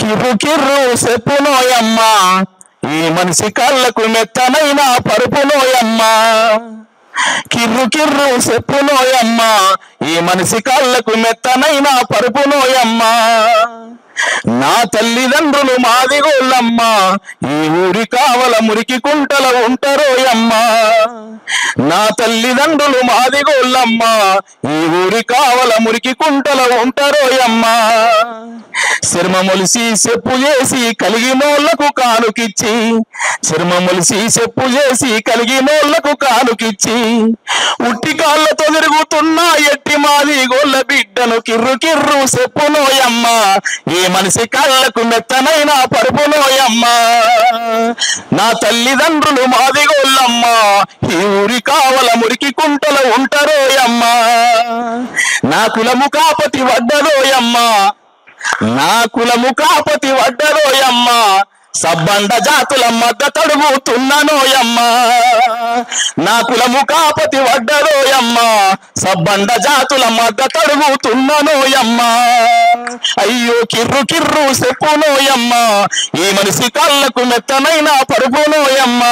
కిర్రు కిర్రు చెప్పునోయమ్మ ఈ మనిషి కళ్ళకు మెత్తనైన పరుపునోయమ్మ కిర్రు కిర్రు చెప్పునోయమ్మ ఈ మనిషి కళ్ళకు మెత్తనైన పరుపునోయమ్మ నా తల్లిదండ్రులు మాదిగోళ్ళమ్మ ఈ ఊరి కావల మురికి కుంటల ఉంటారోయమ్మ నా తల్లిదండ్రులు మాదిగోళ్ళమ్మ ఈ ఊరి కావల మురికి కుంటల ఉంటారోయమ్మ శర్మ మొలిసి చెప్పు చేసి కలిగినోళ్లకు కానుకిచ్చి శర్మ మొలిసి చెప్పు చేసి కలిగినోళ్లకు కానుకిచ్చి ఉట్టి కాళ్ళతో తిరుగుతున్న ఎట్టి మాది గోళ్ళ బిడ్డను కిర్రు కిర్రు చెప్పునోయమ్మ ఈ మనిషి కళ్ళకు మెత్తనైన పరుపునోయమ్మ నా తల్లిదండ్రులు మాదిగోళ్ళమ్మ ఈ ఊరి కావల మురికి కుంటలు ఉంటారోయమ్మ నా కులము కాపతి వడ్డరోయమ్మ నా కులము కాపతి వడ్డరోయమ్మ సబ్బండ జాతుల మద్దతు అడుగుతున్ననోయమ్మ నా కులము కాపతి వడ్డరోయమ్మ సబ్బండ జాతుల మద్దతు అడుగుతున్ననోయమ్మ అయ్యో కిర్రు కిర్రు చెప్పునోయమ్మ ఈ మనిషి కళ్ళకు మెత్తనైన పరుపునోయమ్మ